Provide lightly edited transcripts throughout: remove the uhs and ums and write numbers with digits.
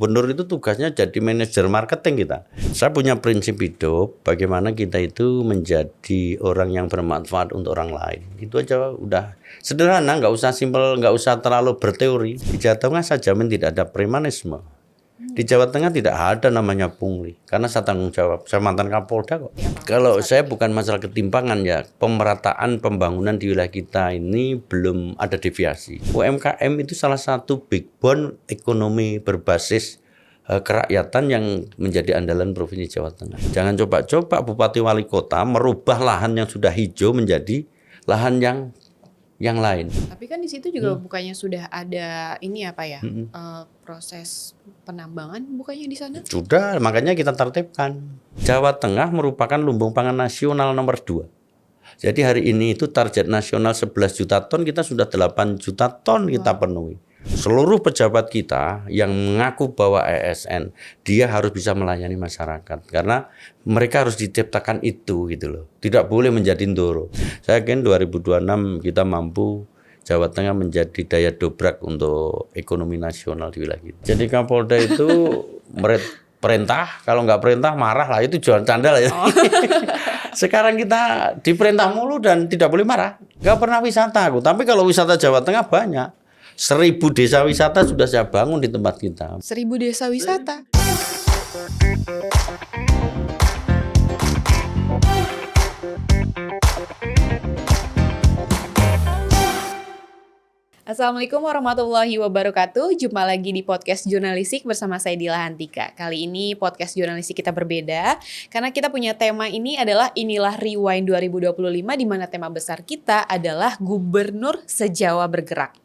gubernur itu tugasnya jadi manajer marketing kita. Saya punya prinsip hidup bagaimana kita itu menjadi orang yang bermanfaat untuk orang lain. Itu aja udah sederhana, nggak usah simpel, nggak usah terlalu berteori. Di Jawa Tengah saya jamin tidak ada premanisme. Di Jawa Tengah tidak ada namanya pungli, karena saya tanggung jawab. Saya mantan Kapolda kok. Kalau saya bukan masalah ketimpangan ya, pemerataan pembangunan di wilayah kita ini belum ada deviasi. UMKM itu salah satu backbone ekonomi berbasis kerakyatan yang menjadi andalan Provinsi Jawa Tengah. Jangan coba-coba Bupati Wali Kota merubah lahan yang sudah hijau menjadi lahan yang lain. Tapi kan di situ juga bukannya sudah ada ini apa ya, proses penambangan bukannya di sana? Sudah, makanya kita tertibkan. Jawa Tengah merupakan lumbung pangan nasional nomor 2. Jadi hari ini itu target nasional 11 juta ton, kita sudah 8 juta ton kita penuhi. Seluruh pejabat kita yang mengaku bahwa ASN, dia harus bisa melayani masyarakat. Karena mereka harus diciptakan itu gitu loh. Tidak boleh menjadi ndoro. Saya yakin 2026 kita mampu Jawa Tengah menjadi daya dobrak untuk ekonomi nasional di wilayah kita. Jadi Kapolda itu perintah, kalau nggak perintah marah lah, itu jualan candal ya. Sekarang kita diperintah mulu dan tidak boleh marah. Nggak pernah wisata aku, tapi kalau wisata Jawa Tengah banyak. 1000 desa wisata sudah saya bangun di tempat kita. 1000 desa wisata. Assalamualaikum warahmatullahi wabarakatuh. Jumpa lagi di podcast jurnalistik bersama saya Dila Hantika. Kali ini podcast jurnalistik kita berbeda karena kita punya tema ini adalah Inilah Rewind 2025, di mana tema besar kita adalah Gubernur Sejawa Bergerak.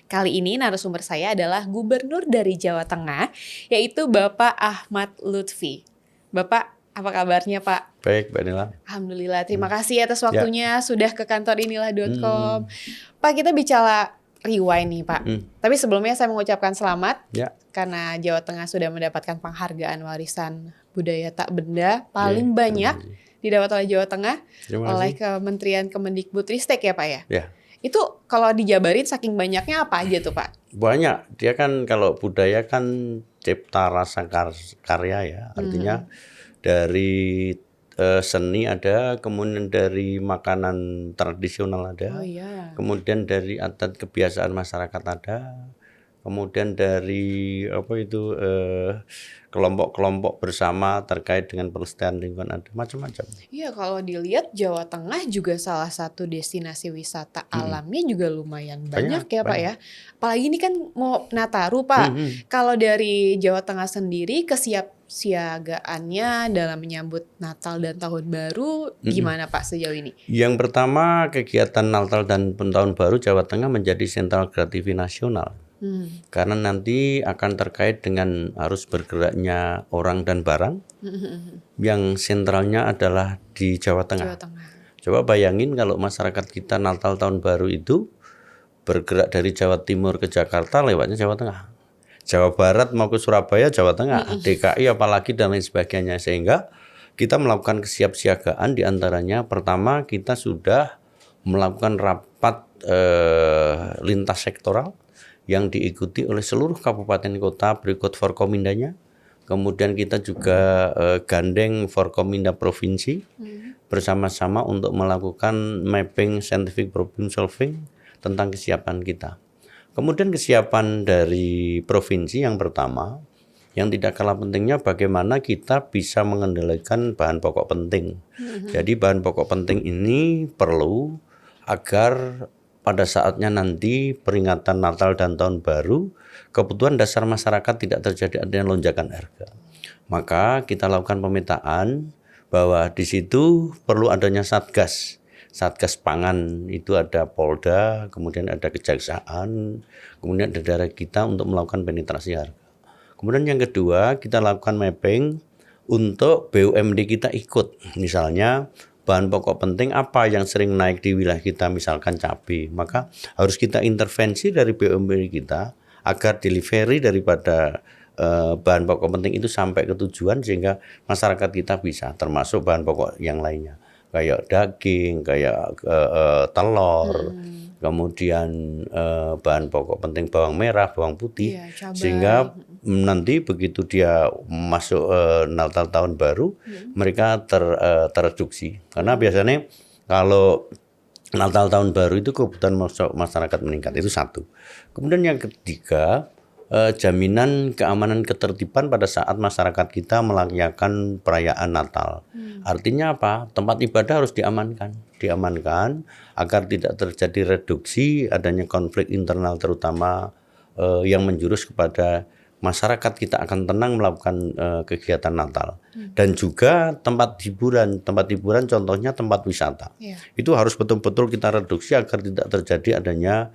Kali ini narasumber saya adalah Gubernur dari Jawa Tengah, yaitu Bapak Ahmad Lutfi. Bapak, apa kabarnya Pak? Baik, Mbak Nila. Alhamdulillah, terima kasih atas waktunya sudah ke kantor inilah.com. Pak, kita bicara rewind nih Pak. Tapi sebelumnya saya mengucapkan selamat karena Jawa Tengah sudah mendapatkan penghargaan warisan budaya tak benda paling banyak didapat oleh Jawa Tengah oleh Kementerian Kemendikbudristek ya Pak ya? Ya. Itu kalau dijabarin saking banyaknya apa aja tuh Pak? Banyak. Dia kan kalau budaya kan cipta rasa karya ya. Artinya dari seni ada, kemudian dari makanan tradisional ada, kemudian dari adat kebiasaan masyarakat ada, kemudian dari kelompok-kelompok bersama terkait dengan pelestarian lingkungan ada, macam-macam. Iya, kalau dilihat Jawa Tengah juga salah satu destinasi wisata alamnya juga lumayan banyak ya Pak ya. Apalagi ini kan mau Nataru Pak. Kalau dari Jawa Tengah sendiri kesiapsiagaannya dalam menyambut Natal dan Tahun Baru gimana Pak sejauh ini? Yang pertama, kegiatan Natal dan Tahun Baru Jawa Tengah menjadi sentral kreatif nasional. Karena nanti akan terkait dengan arus bergeraknya orang dan barang yang sentralnya adalah di Jawa Tengah. Coba bayangin kalau masyarakat kita Natal Tahun Baru itu bergerak dari Jawa Timur ke Jakarta lewatnya Jawa Tengah. Jawa Barat mau ke Surabaya, Jawa Tengah, DKI apalagi dan lain sebagainya. Sehingga kita melakukan kesiapsiagaan, diantaranya pertama kita sudah melakukan rapat lintas sektoral yang diikuti oleh seluruh kabupaten kota berikut Forkomindanya. Kemudian kita juga gandeng Forkominda provinsi bersama-sama untuk melakukan mapping scientific problem solving tentang kesiapan kita. Kemudian kesiapan dari provinsi yang pertama, yang tidak kalah pentingnya bagaimana kita bisa mengendalikan bahan pokok penting. Jadi bahan pokok penting ini perlu agar pada saatnya nanti peringatan Natal dan Tahun Baru, kebutuhan dasar masyarakat tidak terjadi adanya lonjakan harga. Maka kita lakukan pemetaan bahwa di situ perlu adanya satgas. Satgas pangan itu ada Polda, kemudian ada Kejaksaan, kemudian ada daerah kita untuk melakukan penetrasi harga. Kemudian yang kedua, kita lakukan mapping untuk BUMD kita ikut. Misalnya bahan pokok penting apa yang sering naik di wilayah kita, misalkan cabai, maka harus kita intervensi dari BUMD kita agar delivery daripada bahan pokok penting itu sampai ke tujuan sehingga masyarakat kita bisa, termasuk bahan pokok yang lainnya kayak daging, kayak telur, kemudian bahan pokok penting bawang merah, bawang putih, sehingga nanti begitu dia masuk Natal tahun baru, mereka tereduksi. Karena biasanya kalau Natal tahun baru itu kebutuhan masyarakat meningkat, itu satu. Kemudian yang ketiga, jaminan keamanan ketertiban pada saat masyarakat kita merayakan perayaan Natal. Artinya apa? Tempat ibadah harus diamankan agar tidak terjadi reduksi adanya konflik internal, terutama yang menjurus kepada masyarakat kita akan tenang melakukan kegiatan Natal. Dan juga tempat hiburan contohnya tempat wisata. Itu harus betul-betul kita reduksi agar tidak terjadi adanya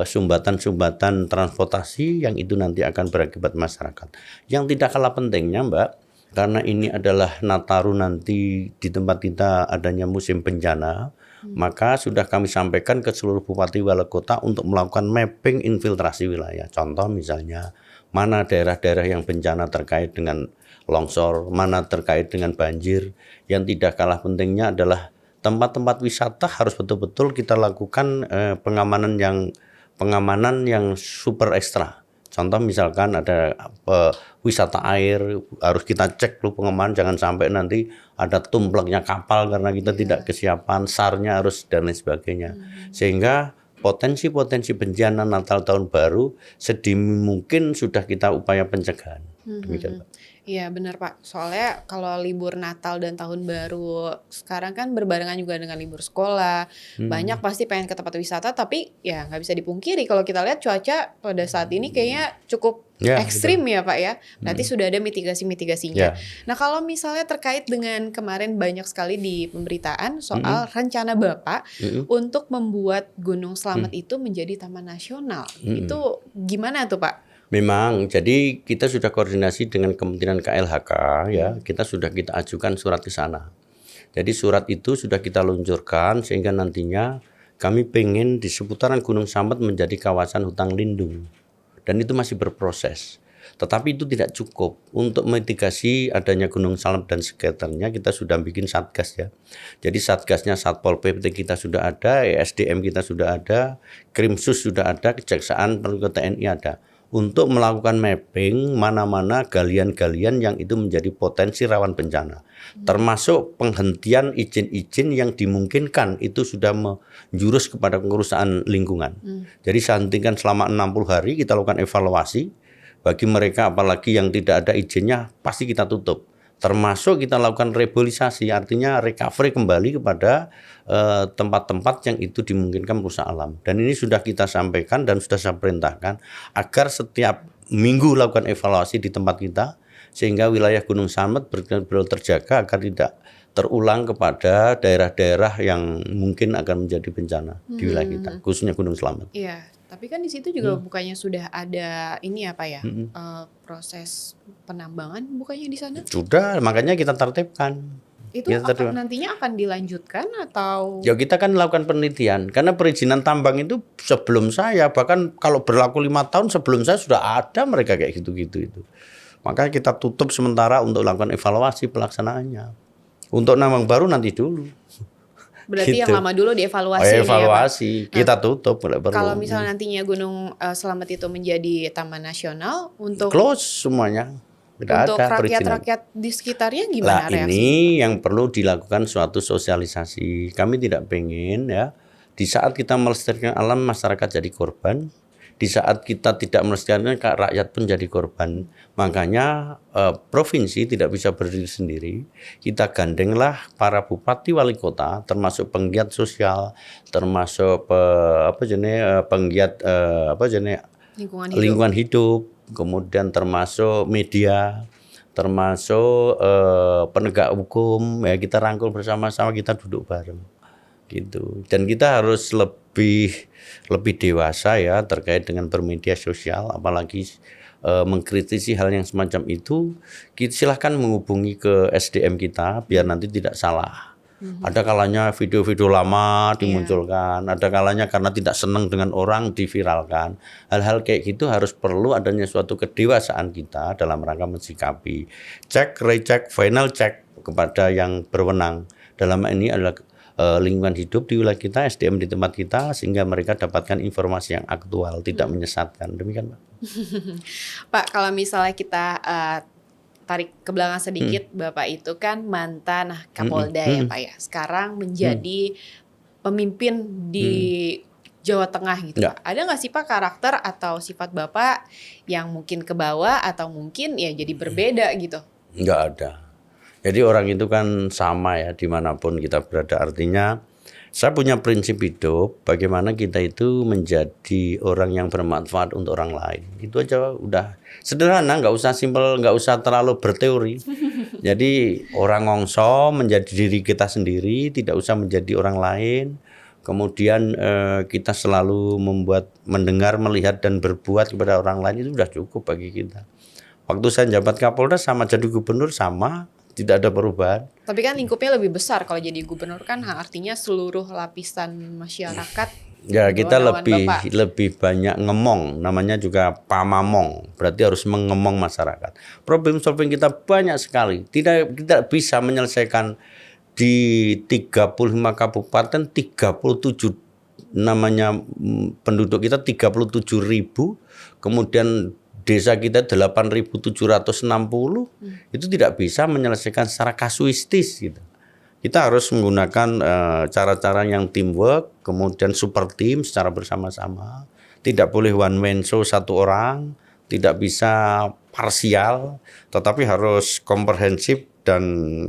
sumbatan-sumbatan transportasi yang itu nanti akan berakibat masyarakat. Yang tidak kalah pentingnya, Mbak, karena ini adalah Nataru nanti di tempat kita adanya musim bencana, maka sudah kami sampaikan ke seluruh bupati wali kota untuk melakukan mapping infiltrasi wilayah. Contoh misalnya, mana daerah-daerah yang bencana terkait dengan longsor, mana terkait dengan banjir. Yang tidak kalah pentingnya adalah tempat-tempat wisata harus betul-betul kita lakukan pengamanan yang super ekstra. Contoh misalkan ada wisata air, harus kita cek dulu pengamanan, jangan sampai nanti ada tumpleknya kapal karena kita tidak kesiapan, SAR-nya harus dan lain sebagainya. Sehingga potensi-potensi bencana Natal tahun baru sedini mungkin sudah kita upaya pencegahan. Demikian, Pak. Iya benar Pak, soalnya kalau libur Natal dan Tahun Baru sekarang kan berbarengan juga dengan libur sekolah, banyak pasti pengen ke tempat wisata, tapi ya nggak bisa dipungkiri kalau kita lihat cuaca pada saat ini kayaknya cukup ekstrim ya Pak ya, berarti sudah ada mitigasi-mitigasinya. Nah kalau misalnya terkait dengan kemarin banyak sekali di pemberitaan soal rencana Bapak untuk membuat Gunung Slamet itu menjadi taman nasional, itu gimana tuh Pak? Memang, jadi kita sudah koordinasi dengan Kementerian KLHK ya, kita ajukan surat ke sana. Jadi surat itu sudah kita luncurkan sehingga nantinya kami pengen di seputaran Gunung Slamet menjadi kawasan hutan lindung. Dan itu masih berproses. Tetapi itu tidak cukup. Untuk mitigasi adanya Gunung Slamet dan sekitarnya kita sudah bikin satgas ya. Jadi satgasnya Satpol PP kita sudah ada, ESDM kita sudah ada, Krimsus sudah ada, Kejaksaan Perlindungan TNI ada. Untuk melakukan mapping mana-mana galian-galian yang itu menjadi potensi rawan bencana. Termasuk penghentian izin-izin yang dimungkinkan itu sudah menjurus kepada kerusakan lingkungan. Jadi hentikan selama 60 hari kita lakukan evaluasi. Bagi mereka apalagi yang tidak ada izinnya pasti kita tutup. Termasuk kita lakukan rehabilitasi, artinya recovery kembali kepada tempat-tempat yang itu dimungkinkan merusak alam. Dan ini sudah kita sampaikan dan sudah saya perintahkan agar setiap minggu lakukan evaluasi di tempat kita, sehingga wilayah Gunung Slamet benar-benar terjaga agar tidak terulang kepada daerah-daerah yang mungkin akan menjadi bencana di wilayah kita, khususnya Gunung Slamet. Iya. Tapi kan di situ juga bukannya sudah ada ini apa ya, proses penambangan bukannya di sana? Sudah, makanya kita tertibkan. Itu nantinya akan dilanjutkan atau? Ya kita kan melakukan penelitian, karena perizinan tambang itu sebelum saya, bahkan kalau berlaku 5 tahun sebelum saya sudah ada mereka kayak gitu-gitu itu. Makanya kita tutup sementara untuk melakukan evaluasi pelaksanaannya. Untuk nambang baru nanti dulu. Berarti yang lama dulu dievaluasi. Evaluasi, kita tutup. Kalau misalnya nantinya Gunung Slamet itu menjadi taman nasional untuk close semuanya. Untuk rakyat-rakyat di sekitarnya gimana reaksinya? Ini yang perlu dilakukan suatu sosialisasi. Kami tidak pengen ya di saat kita melestarikan alam masyarakat jadi korban. Di saat kita tidak melestarikan rakyat pun jadi korban. Makanya provinsi tidak bisa berdiri sendiri. Kita gandenglah para bupati wali kota, termasuk penggiat sosial, termasuk penggiat lingkungan hidup, kemudian termasuk media, termasuk penegak hukum. Ya kita rangkul bersama-sama, kita duduk bareng. Gitu. Dan kita harus lebih dewasa ya terkait dengan bermedia sosial, apalagi mengkritisi hal yang semacam itu. Silahkan menghubungi ke SDM kita biar nanti tidak salah. Ada kalanya video-video lama dimunculkan, ada kalanya karena tidak senang dengan orang diviralkan. Hal-hal kayak gitu harus perlu adanya suatu kedewasaan kita dalam rangka mensikapi. Cek, recheck, final check kepada yang berwenang. Dalam ini adalah lingkungan hidup di wilayah kita, SDM di tempat kita, sehingga mereka dapatkan informasi yang aktual, tidak menyesatkan. Demikian Pak. Pak, kalau misalnya kita tarik ke belakang sedikit, Bapak itu kan mantan Kapolda ya Pak ya. Sekarang menjadi pemimpin di Jawa Tengah gitu Ya, Pak. Ada nggak sih Pak karakter atau sifat Bapak yang mungkin ke bawah atau mungkin ya jadi berbeda gitu? nggak ada. Jadi orang itu kan sama ya dimanapun kita berada. Artinya saya punya prinsip hidup bagaimana kita itu menjadi orang yang bermanfaat untuk orang lain. Itu aja udah sederhana, nggak usah simpel, nggak usah terlalu berteori. Jadi orang ngongso menjadi diri kita sendiri, tidak usah menjadi orang lain. Kemudian kita selalu mendengar, melihat dan berbuat kepada orang lain, itu sudah cukup bagi kita. Waktu saya jabat Kapolda sama jadi gubernur sama, tidak ada perubahan. Tapi kan lingkupnya lebih besar kalau jadi gubernur kan artinya seluruh lapisan masyarakat Ya di kita bawah naungan Bapak. lebih banyak ngemong, namanya juga pamamong, berarti harus mengemong masyarakat. Problem solving kita banyak sekali, tidak bisa menyelesaikan di 35 kabupaten, 37 namanya penduduk kita 37.000, kemudian desa kita 8.760, itu tidak bisa menyelesaikan secara kasuistis gitu. Kita harus menggunakan cara-cara yang teamwork, kemudian super team secara bersama-sama. Tidak boleh one man show satu orang, tidak bisa parsial, tetapi harus komprehensif dan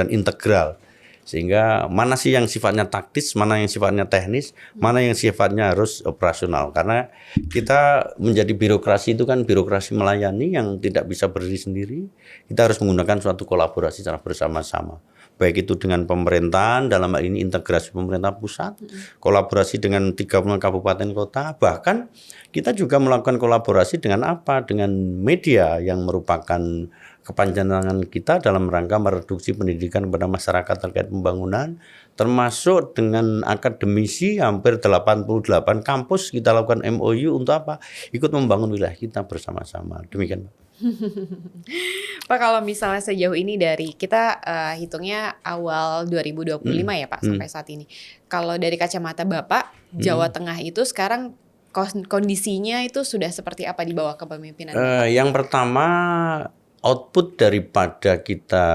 integral. Sehingga mana sih yang sifatnya taktis, mana yang sifatnya teknis, mana yang sifatnya harus operasional. Karena kita menjadi birokrasi itu kan birokrasi melayani yang tidak bisa berdiri sendiri. Kita harus menggunakan suatu kolaborasi secara bersama-sama. Baik itu dengan pemerintahan, dalam hal ini integrasi pemerintah pusat, kolaborasi dengan 30 kabupaten kota, bahkan kita juga melakukan kolaborasi dengan apa? Dengan media yang merupakan kepanjangan kita dalam rangka mereduksi pendidikan kepada masyarakat terkait pembangunan, termasuk dengan akademisi hampir 88 kampus kita lakukan MOU untuk apa? Ikut membangun wilayah kita bersama-sama. Demikian, Pak. Pak, kalau misalnya sejauh ini dari kita hitungnya awal 2025 ya Pak sampai saat ini. Kalau dari kacamata Bapak, Jawa Tengah itu sekarang kondisinya itu sudah seperti apa di bawah kepemimpinan Bapak? Yang pertama, output daripada kita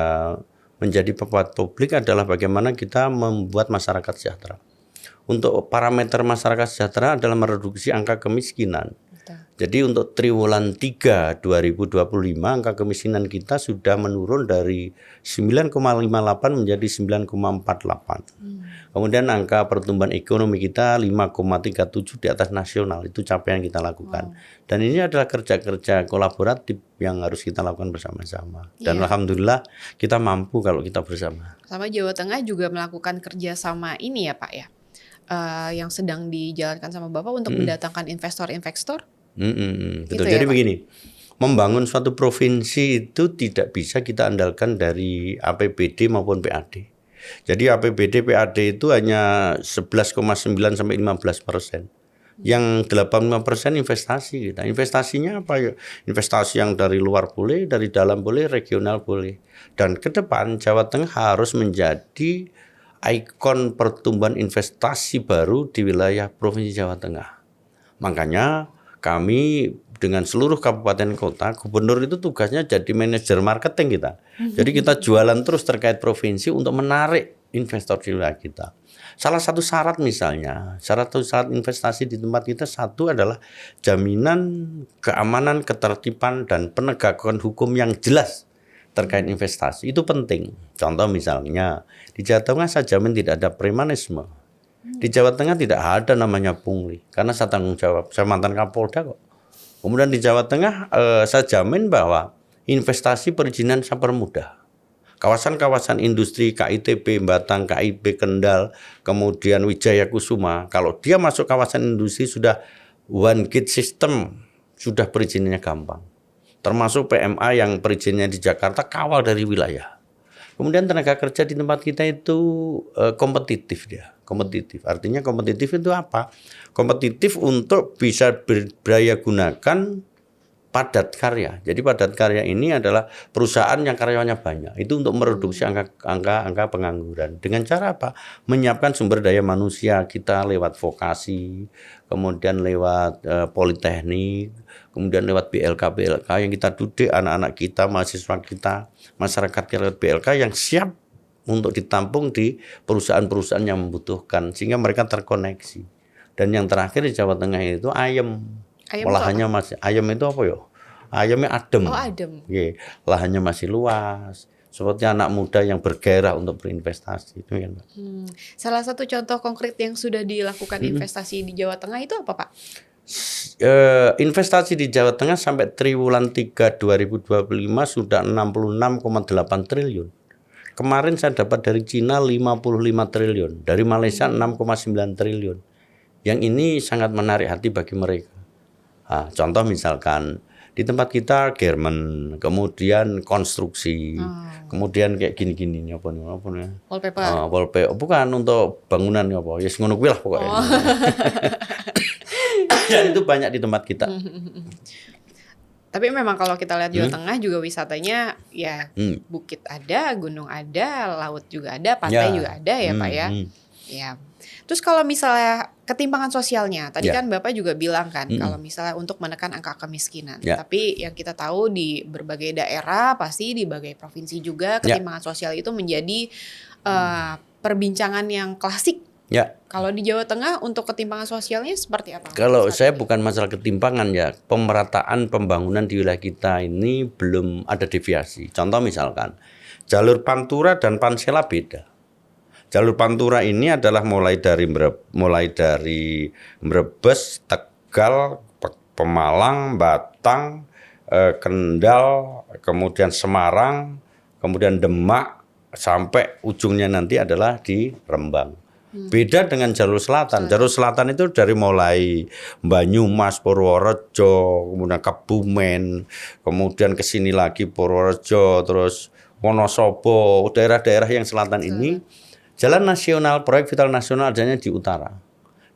menjadi pejabat publik adalah bagaimana kita membuat masyarakat sejahtera. Untuk parameter masyarakat sejahtera adalah mereduksi angka kemiskinan. Jadi untuk triwulan 3 2025 angka kemiskinan kita sudah menurun dari 9,58 menjadi 9,48. Kemudian angka pertumbuhan ekonomi kita 5,37 di atas nasional, itu capaian yang kita lakukan. Dan ini adalah kerja-kerja kolaboratif yang harus kita lakukan bersama-sama. Dan alhamdulillah kita mampu kalau kita bersama. Sama Jawa Tengah juga melakukan kerjasama ini ya Pak ya, yang sedang dijalankan sama Bapak untuk mendatangkan investor-investor. Betul. Gitu ya, Jadi Pak? begini, membangun suatu provinsi itu tidak bisa kita andalkan dari APBD maupun PAD. Jadi APBD PAD itu hanya 11,9 sampai 15%. Yang 85% investasi kita. Investasinya apa ya? Investasi yang dari luar boleh, dari dalam boleh, regional boleh. Dan ke depan Jawa Tengah harus menjadi ikon pertumbuhan investasi baru di wilayah Provinsi Jawa Tengah. Makanya kami dengan seluruh kabupaten kota, gubernur itu tugasnya jadi manajer marketing kita. Jadi kita jualan terus terkait provinsi untuk menarik investor di wilayah kita. Salah satu syarat misalnya, syarat investasi di tempat kita satu adalah jaminan keamanan, ketertiban, dan penegakan hukum yang jelas terkait investasi. Itu penting. Contoh misalnya, di Jawa Tengah saya jamin tidak ada premanisme. Di Jawa Tengah tidak ada namanya pungli, karena saya tanggung jawab, saya mantan Kapolda kok. Kemudian di Jawa Tengah saya jamin bahwa investasi perizinan saya permudah. Kawasan-kawasan industri KITB, Batang, KIB, Kendal, kemudian Wijaya Kusuma, kalau dia masuk kawasan industri sudah one gate system, sudah perizinannya gampang. Termasuk PMA yang perizinannya di Jakarta kawal dari wilayah. Kemudian tenaga kerja di tempat kita itu kompetitif dia. Kompetitif. Artinya kompetitif itu apa? Kompetitif untuk bisa berdaya gunakan padat karya. Jadi padat karya ini adalah perusahaan yang karyawannya banyak. Itu untuk mereduksi angka pengangguran. Dengan cara apa? Menyiapkan sumber daya manusia kita lewat vokasi, kemudian lewat politeknik, kemudian lewat BLK yang kita didik anak-anak kita, mahasiswa kita, masyarakat kita lewat BLK yang siap untuk ditampung di perusahaan-perusahaan yang membutuhkan sehingga mereka terkoneksi. Dan yang terakhir di Jawa Tengah itu ayam. Lahannya masih ayam itu apa ya? Ayamnya adem. Oh, adem. Oke. Lahannya masih luas. Seperti anak muda yang bergairah untuk berinvestasi itu kan, Pak. Salah satu contoh konkret yang sudah dilakukan investasi di Jawa Tengah itu apa, Pak? Investasi di Jawa Tengah sampai triwulan 3 2025 sudah 66,8 triliun. Kemarin saya dapat dari Cina 55 triliun, dari Malaysia 6,9 triliun. Yang ini sangat menarik hati bagi mereka. Nah, contoh misalkan di tempat kita garment, kemudian konstruksi, kemudian kayak gini-gini apa nih? Wallpaper. Wallpaper bukan untuk bangunan apa, ya ngono kuwi lah pokoknya. Dan itu banyak di tempat kita. Tapi memang kalau kita lihat Jawa Tengah juga wisatanya ya bukit ada, gunung ada, laut juga ada, pantai juga ada ya Pak ya. Ya. Terus kalau misalnya ketimpangan sosialnya, tadi kan Bapak juga bilang kan kalau misalnya untuk menekan angka kemiskinan. Tapi yang kita tahu di berbagai daerah, pasti di berbagai provinsi juga ketimpangan sosial itu menjadi perbincangan yang klasik. Ya. Kalau di Jawa Tengah untuk ketimpangan sosialnya seperti apa? Kalau saya bukan masalah ketimpangan ya, pemerataan pembangunan di wilayah kita ini belum ada deviasi. Contoh misalkan jalur Pantura dan Pansela beda. Jalur Pantura ini adalah mulai dari Brebes, Tegal, Pemalang, Batang, Kendal, kemudian Semarang, kemudian Demak sampai ujungnya nanti adalah di Rembang. Beda dengan jalur selatan. Jalur selatan itu dari mulai Banyumas, Purworejo, kemudian Kebumen, kemudian ke sini lagi Purworejo, terus Wonosobo, daerah-daerah yang selatan ini. Jalan nasional, proyek vital nasional adanya di utara.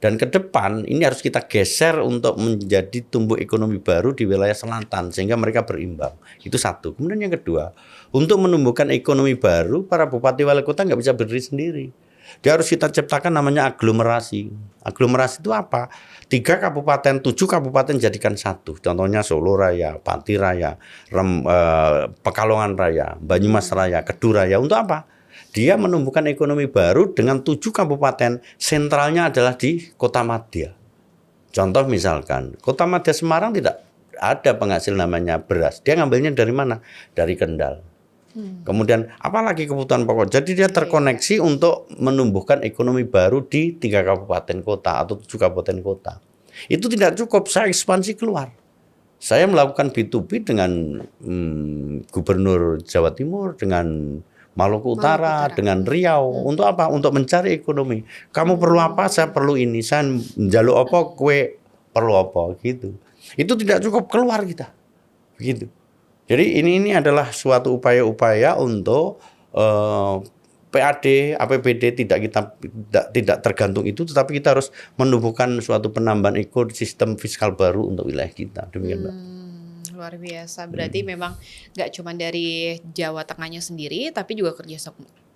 Dan ke depan ini harus kita geser untuk menjadi tumbuh ekonomi baru di wilayah selatan sehingga mereka berimbang. Itu satu. Kemudian yang kedua, untuk menumbuhkan ekonomi baru, para bupati wali kota nggak bisa berdiri sendiri. Dia harus kita ciptakan namanya aglomerasi. Aglomerasi itu apa? 3 kabupaten, 7 kabupaten jadikan satu. Contohnya Solo Raya, Pati Raya, Pekalongan Raya, Banyumas Raya, Kedu Raya. Untuk apa? Dia menumbuhkan ekonomi baru dengan 7 kabupaten, sentralnya adalah di Kota Madya. Contoh misalkan, Kota Madya Semarang tidak ada penghasil namanya beras. Dia ngambilnya dari mana? Dari Kendal. Kemudian apalagi kebutuhan pokok. Jadi dia terkoneksi untuk menumbuhkan ekonomi baru di 3 kabupaten kota atau 7 kabupaten kota. Itu tidak cukup, saya ekspansi keluar. Saya melakukan B2B dengan Gubernur Jawa Timur, dengan Maluku Utara, dengan Riau. Untuk apa? Untuk mencari ekonomi. Kamu perlu apa? Saya perlu ini. Saya njaluk apa? Kue perlu apa? Gitu. Itu tidak cukup, keluar kita. Begitu. Jadi ini adalah suatu upaya-upaya untuk PAD, APBD tidak tergantung itu, tetapi kita harus menumbuhkan suatu penambahan ekosistem fiskal baru untuk wilayah kita. Demikian, Mbak. Luar biasa. Berarti memang nggak cuma dari Jawa Tengahnya sendiri, tapi juga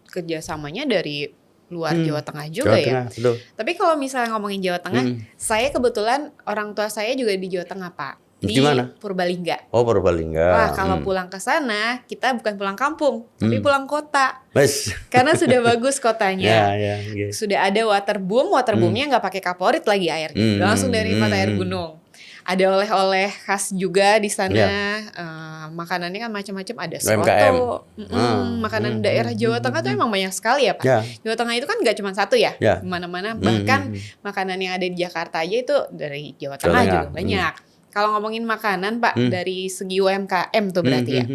kerjasamanya dari luar Jawa Tengah juga Jawa Tengah, betul. Tapi kalau misalnya ngomongin Jawa Tengah, saya kebetulan orang tua saya juga di Jawa Tengah, Pak. Di mana? Purbalingga. Oh, Purbalingga. Wah, kalau pulang ke sana, kita bukan pulang kampung, tapi pulang kota. Bes. Karena sudah bagus kotanya. Ya. Sudah ada waterboomnya nggak pakai kaporit lagi airnya, langsung dari mata air gunung. Ada oleh-oleh khas juga di sana. Makanannya kan macam-macam, ada soto. Makanan daerah Jawa Tengah tuh emang banyak sekali ya, Pak. Jawa Tengah itu kan nggak cuma satu ya, mana-mana. Bahkan makanan yang ada di Jakarta aja itu dari Jawa Tengah juga banyak. Kalau ngomongin makanan, Pak, dari segi UMKM tuh berarti ya.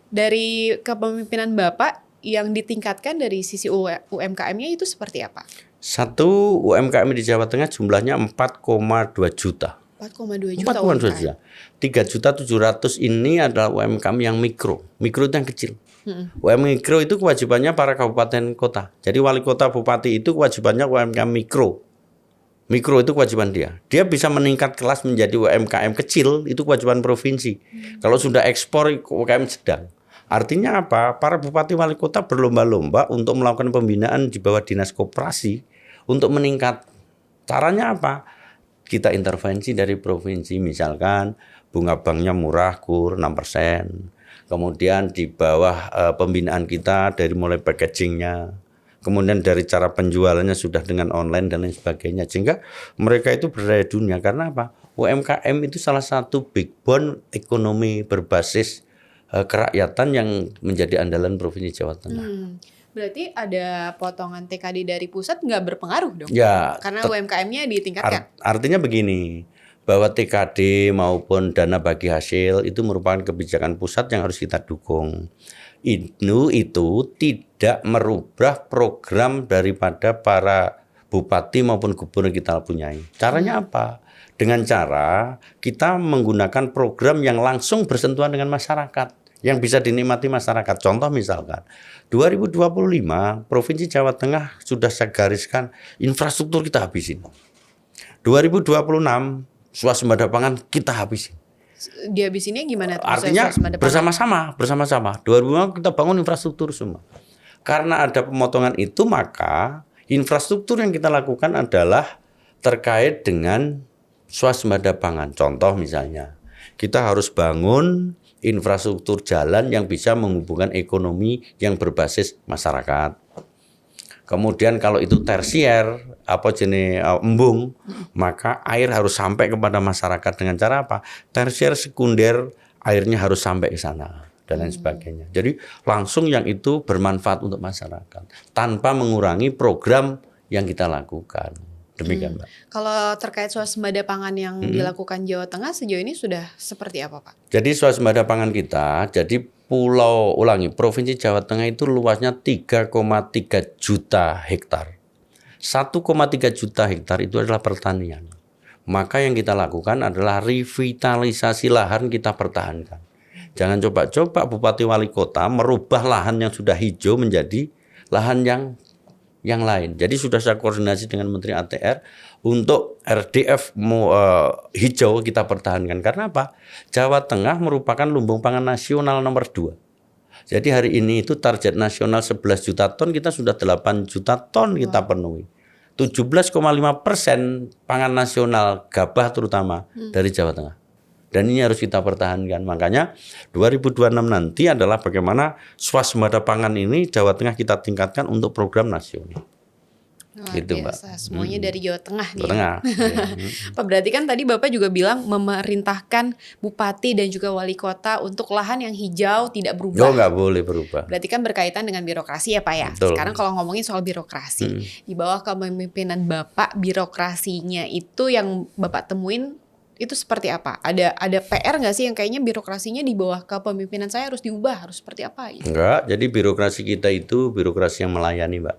Dari kepemimpinan Bapak yang ditingkatkan dari sisi UMKM-nya itu seperti apa? Satu, UMKM di Jawa Tengah jumlahnya 4,2 juta. 4,2 juta 4,2 juta. 3.700.000 ini adalah UMKM yang mikro. Mikro itu yang kecil. UMKM mikro itu kewajibannya para kabupaten kota. Jadi wali kota, bupati itu kewajibannya UMKM mikro. Mikro itu kewajiban dia. Dia bisa meningkat kelas menjadi UMKM kecil, itu kewajiban provinsi. Kalau sudah ekspor, UMKM sedang. Artinya apa? Para bupati wali kota berlomba-lomba untuk melakukan pembinaan di bawah dinas koperasi untuk meningkat. Caranya apa? Kita intervensi dari provinsi, misalkan bunga banknya murah, KUR 6%. Kemudian di bawah pembinaan kita dari mulai packagingnya, kemudian dari cara penjualannya sudah dengan online dan lain sebagainya. Sehingga mereka itu berdaya dunia. Karena apa? UMKM itu salah satu backbone ekonomi berbasis kerakyatan yang menjadi andalan Provinsi Jawa Tengah. Berarti ada potongan TKD dari pusat nggak berpengaruh dong? Ya, karena UMKM-nya ditingkatkan. Artinya begini, bahwa TKD maupun dana bagi hasil itu merupakan kebijakan pusat yang harus kita dukung. Itu tidak merubah program daripada para bupati maupun gubernur kita punyai. Caranya apa? Dengan cara kita menggunakan program yang langsung bersentuhan dengan masyarakat, yang bisa dinikmati masyarakat. Contoh misalkan 2025 Provinsi Jawa Tengah sudah saya gariskan infrastruktur kita habisin. 2026 swasembada pangan kita habisin. Dihabisinnya gimana? Artinya bersama-sama. 2025 kita bangun infrastruktur semua. Karena ada pemotongan itu, maka infrastruktur yang kita lakukan adalah terkait dengan swasembada pangan. Contoh misalnya, kita harus bangun infrastruktur jalan yang bisa menghubungkan ekonomi yang berbasis masyarakat. Kemudian kalau itu tersier, embung, maka air harus sampai kepada masyarakat dengan cara apa? Tersier, sekunder, airnya harus sampai ke sana dan lain sebagainya. Jadi langsung yang itu bermanfaat untuk masyarakat tanpa mengurangi program yang kita lakukan. Demikian, Mbak. Kalau terkait swasembada pangan yang dilakukan Jawa Tengah sejauh ini sudah seperti apa, Pak? Jadi swasembada pangan kita, Provinsi Jawa Tengah itu luasnya 3,3 juta hektar. 1,3 juta hektar itu adalah pertanian. Maka yang kita lakukan adalah revitalisasi lahan kita pertahankan. Jangan coba-coba Bupati Wali Kota merubah lahan yang sudah hijau menjadi lahan yang lain. Jadi sudah saya koordinasi dengan Menteri ATR untuk RDF hijau kita pertahankan. Karena apa? Jawa Tengah merupakan lumbung pangan nasional nomor 2. Jadi hari ini itu target nasional 11 juta ton, kita sudah 8 juta ton kita penuhi. 17,5% pangan nasional gabah terutama dari Jawa Tengah. Dan ini harus kita pertahankan. Makanya 2026 nanti adalah bagaimana swasembada pangan ini Jawa Tengah kita tingkatkan untuk program nasional. Gitu, Mbak. Semuanya dari Jawa Tengah nih. Jawa Tengah. Pak, berarti kan tadi Bapak juga bilang memerintahkan bupati dan juga wali kota untuk lahan yang hijau tidak berubah. Oh, nggak boleh berubah. Berarti kan berkaitan dengan birokrasi ya, Pak ya. Betul. Sekarang kalau ngomongin soal birokrasi, di bawah kepemimpinan Bapak, birokrasinya itu yang Bapak temuin itu seperti apa? Ada PR nggak sih yang kayaknya birokrasinya di bawah kepemimpinan saya harus diubah, harus seperti apa? Gitu? Enggak, jadi birokrasi kita itu birokrasi yang melayani, Mbak.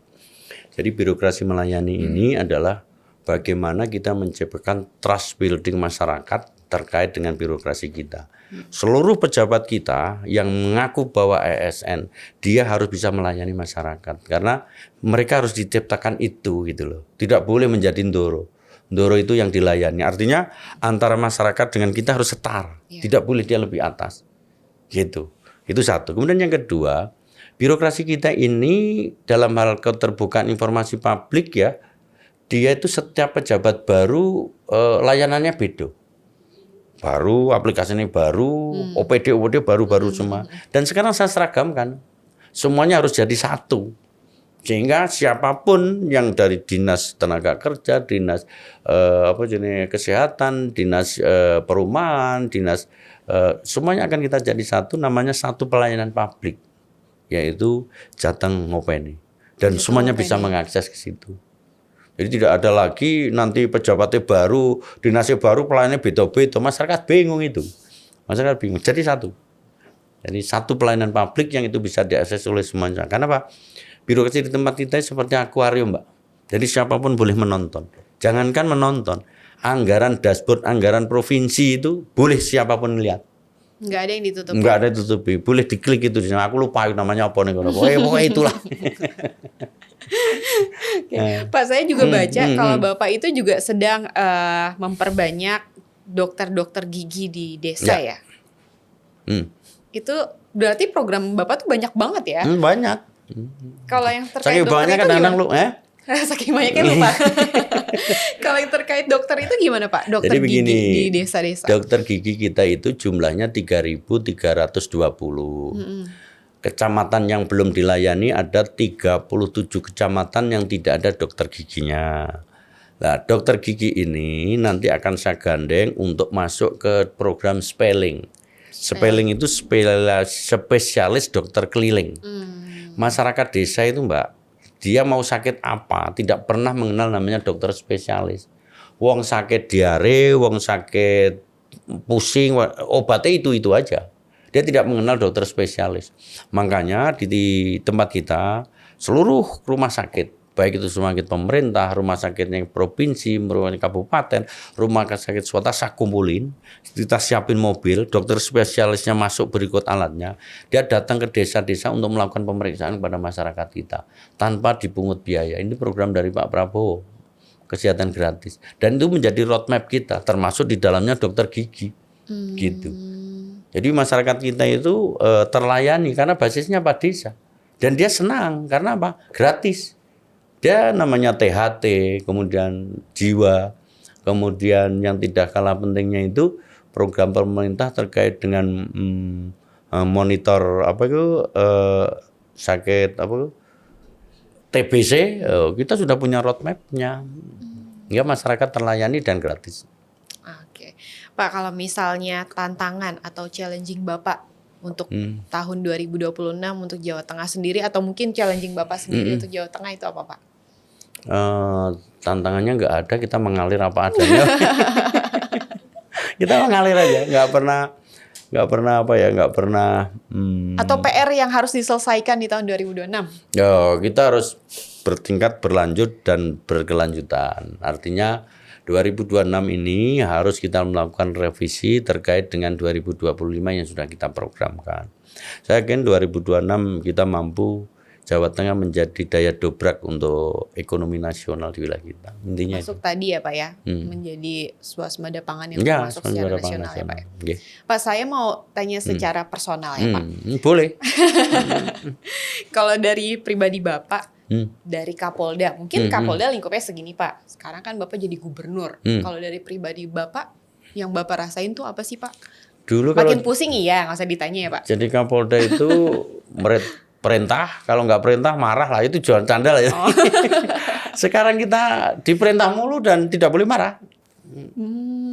Jadi birokrasi melayani ini adalah bagaimana kita menciptakan trust building masyarakat terkait dengan birokrasi kita. Seluruh pejabat kita yang mengaku bahwa ASN, dia harus bisa melayani masyarakat. Karena mereka harus diciptakan itu gitu loh. Tidak boleh menjadi ndoro. Ndoro itu yang dilayani. Artinya antara masyarakat dengan kita harus setara. Tidak boleh dia lebih atas. Gitu. Itu satu. Kemudian yang kedua, birokrasi kita ini dalam hal keterbukaan informasi publik ya, dia itu setiap pejabat baru layanannya beda. Baru, aplikasinya baru, OPD baru-baru semua. Dan sekarang saya seragamkan. Semuanya harus jadi satu. Sehingga siapapun yang dari dinas tenaga kerja, dinas kesehatan, dinas perumahan, dinas semuanya akan kita jadi satu, namanya satu pelayanan publik, yaitu Jateng Ngopeni, dan semuanya bisa mengakses ke situ. Jadi tidak ada lagi nanti pejabatnya baru, dinasnya baru, pelayanannya beda-beda, masyarakat bingung itu, masyarakat bingung. Jadi satu, jadi satu pelayanan publik yang itu bisa diakses oleh semuanya. Karena apa? Birokrasi di tempat kita seperti akuarium, Mbak. Jadi siapapun boleh menonton. Jangankan menonton, anggaran dashboard, anggaran provinsi itu boleh siapapun lihat. Nggak ada yang ditutupi. Nggak ada ditutupi. Boleh diklik itu. Aku lupa namanya apa nih. Pokoknya itulah. Pak, saya juga baca kalau Bapak itu juga sedang memperbanyak dokter-dokter gigi di desa ya. Itu berarti program Bapak tuh banyak banget ya? Banyak. Kalau yang terkait saking dokter banyak itu kadang-kadang Saking banyaknya lupa. Kalau yang terkait dokter itu gimana Pak? Dokter Jadi begini, gigi di desa-desa. dokter gigi kita itu jumlahnya 3.320. Kecamatan yang belum dilayani ada 37 kecamatan yang tidak ada dokter giginya. Nah, dokter gigi ini nanti akan saya gandeng untuk masuk ke program spelling. Spelling itu spesialis dokter keliling. Masyarakat desa itu Mbak, dia mau sakit apa, tidak pernah mengenal namanya dokter spesialis. Wong sakit diare, wong sakit pusing, obatnya itu aja. Dia tidak mengenal dokter spesialis. Makanya di tempat kita, seluruh rumah sakit, baik itu rumah sakit pemerintah, rumah sakit yang provinsi, rumah sakit kabupaten, rumah sakit swasta, saya kumpulin, kita siapin mobil, dokter spesialisnya masuk berikut alatnya, dia datang ke desa-desa untuk melakukan pemeriksaan kepada masyarakat kita, tanpa dipungut biaya. Ini program dari Pak Prabowo, kesehatan gratis. Dan itu menjadi roadmap kita, termasuk di dalamnya dokter gigi, gitu. Jadi masyarakat kita itu terlayani karena basisnya Pak Desa. Dan dia senang, karena apa? Gratis. Dia namanya THT, kemudian jiwa, kemudian yang tidak kalah pentingnya itu program pemerintah terkait dengan monitor sakit TBC, kita sudah punya roadmap-nya. Ya, masyarakat terlayani dan gratis. Oke. Pak, kalau misalnya tantangan atau challenging Bapak untuk tahun 2026 untuk Jawa Tengah sendiri, atau mungkin challenging Bapak sendiri untuk Jawa Tengah itu apa Pak? Tantangannya nggak ada, kita mengalir apa adanya. Kita mengalir aja, nggak pernah. Atau PR yang harus diselesaikan di tahun 2026? Kita harus bertingkat, berlanjut dan berkelanjutan. Artinya 2026 ini harus kita melakukan revisi terkait dengan 2025 yang sudah kita programkan. Saya yakin 2026 kita mampu Jawa Tengah menjadi daya dobrak untuk ekonomi nasional di wilayah kita. Intinya masuk itu. Tadi ya Pak ya, menjadi swasembada pangan yang Ya, masuk secara nasional ya Pak ya. Okay. Pak, saya mau tanya secara personal ya Pak. Boleh. Kalau dari pribadi Bapak, dari Kapolda, mungkin Kapolda lingkupnya segini Pak. Sekarang kan Bapak jadi gubernur. Kalau dari pribadi Bapak, yang Bapak rasain tuh apa sih Pak? Dulu makin kalau pusing iya, nggak usah ditanya ya Pak. jadi Kapolda itu perintah, kalau nggak perintah marah lah, itu jual canda lah ya. Sekarang kita diperintah mulu dan tidak boleh marah.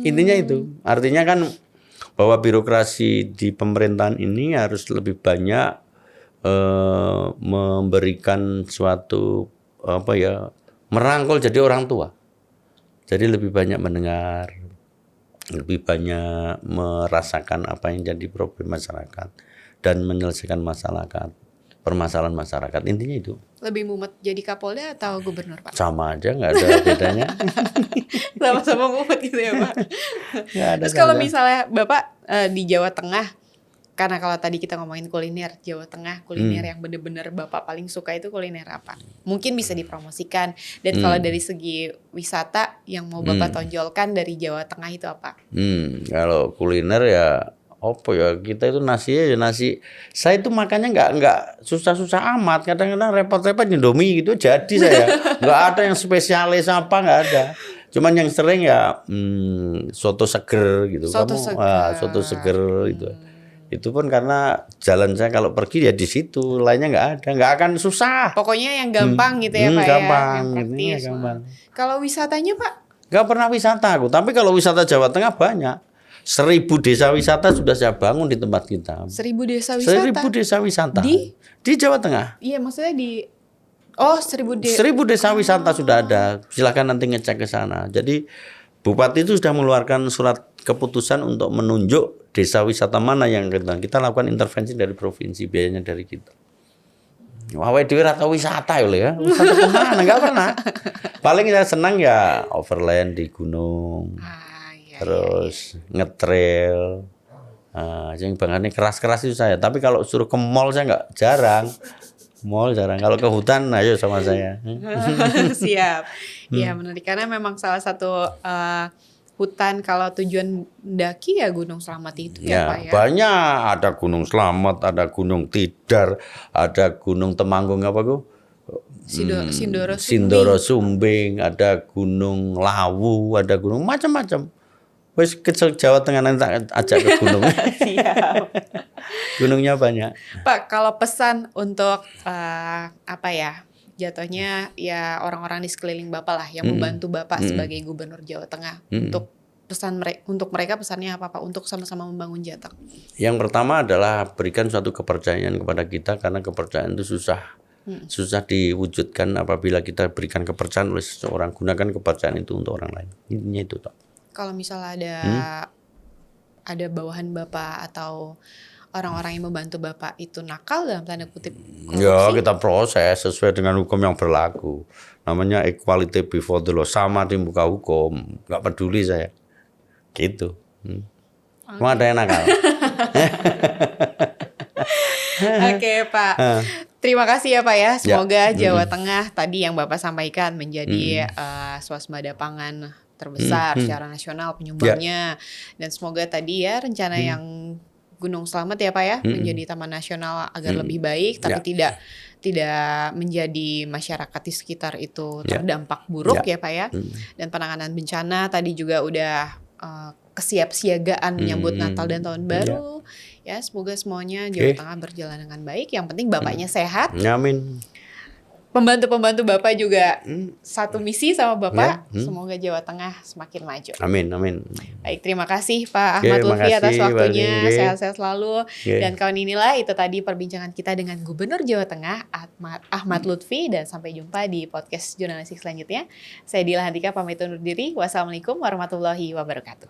Intinya itu. Artinya kan bahwa birokrasi di pemerintahan ini harus lebih banyak memberikan suatu merangkul jadi orang tua. Jadi lebih banyak mendengar, lebih banyak merasakan apa yang jadi problem masyarakat dan menyelesaikan permasalahan masyarakat. Intinya itu. Lebih mumet jadi Kapolda atau gubernur Pak? Sama aja, nggak ada bedanya. Sama-sama mumet gitu ya Pak. Ada. Terus kalau misalnya Bapak di Jawa Tengah, karena kalau tadi kita ngomongin kuliner, Jawa Tengah kuliner yang bener-bener Bapak paling suka itu kuliner apa? Mungkin bisa dipromosikan. Dan kalau dari segi wisata yang mau Bapak tonjolkan dari Jawa Tengah itu apa? Kalau kuliner ya kita itu nasi. Saya itu makannya nggak susah-susah amat. Kadang-kadang repot-repot Indomie gitu jadi saya. Nggak ada yang spesialis apa, nggak ada. Cuman yang sering ya soto seger gitu. Soto seger itu. Itu pun karena jalan saya kalau pergi ya di situ, lainnya nggak akan susah. Pokoknya yang gampang gitu ya Pak gampang, ya, yang praktis. Gampang. Kalau wisatanya Pak? Nggak pernah wisata aku, tapi kalau wisata Jawa Tengah banyak. 1000 desa wisata sudah saya bangun di tempat kita. 1000 desa wisata? 1000 desa wisata. Di Jawa Tengah. Iya, maksudnya 1000 desa wisata sudah ada. Silakan nanti ngecek ke sana. Jadi Bupati itu sudah mengeluarkan surat keputusan untuk menunjuk desa wisata mana yang kita lakukan intervensi dari provinsi, biayanya dari kita. Wawe dhewe ra tau wisata ya. Wisata kemana? Enggak pernah. Paling saya senang ya overland di gunung. Terus ngetrail, yang bangetnya keras-keras itu saya. Tapi kalau suruh ke mall saya nggak, jarang. Kalau ke hutan, ayo sama saya. Siap. Ya menarik, karena memang salah satu hutan kalau tujuan mendaki ya Gunung Slamet itu ya Pak ya. Banyak, ada Gunung Slamet, ada Gunung Tidar, ada Gunung Temanggung Sindoro Sindoro Sumbing, ada Gunung Lawu, ada gunung macam-macam. Wes ke Jawa Tengah nanti tak ajak ke gunung. Siap. Gunungnya banyak. Pak, kalau pesan untuk apa ya? Jatuhnya ya orang-orang di sekeliling Bapak lah yang membantu Bapak sebagai Gubernur Jawa Tengah untuk untuk mereka pesannya apa Pak untuk sama-sama membangun Jateng? Yang pertama adalah berikan suatu kepercayaan kepada kita karena kepercayaan itu susah diwujudkan apabila kita berikan kepercayaan oleh seseorang. Gunakan kepercayaan itu untuk orang lain. Intinya itu toh. Kalau misalnya ada bawahan Bapak atau orang-orang yang membantu Bapak itu nakal dalam tanda kutip korupsi? Ya kita proses sesuai dengan hukum yang berlaku. Namanya equality before the law, sama di muka hukum. Gak peduli saya. Gitu. Cuma ada yang nakal. Oke Pak. Terima kasih ya Pak ya. Semoga Jawa Tengah tadi yang Bapak sampaikan menjadi swasembada pangan terbesar secara nasional penyumbangnya. Dan semoga tadi ya rencana yang Gunung Slamet ya Pak ya menjadi taman nasional agar lebih baik tapi tidak menjadi masyarakat di sekitar itu terdampak buruk ya Pak ya. Dan penanganan bencana tadi juga udah kesiapsiagaan menyambut Natal dan Tahun Baru. Ya, semoga semuanya Jawa Tengah berjalan dengan baik. Yang penting Bapaknya sehat. Amin. Pembantu-pembantu Bapak juga satu misi sama Bapak. Semoga Jawa Tengah semakin maju. Amin, amin. Baik, terima kasih Pak Ahmad Lutfi atas waktunya. Sehat-sehat selalu. Dan kawan inilah itu tadi perbincangan kita dengan Gubernur Jawa Tengah Ahmad Lutfi. Dan sampai jumpa di podcast jurnalistik selanjutnya. Saya Dila Hantika pamit undur diri. Wassalamualaikum warahmatullahi wabarakatuh.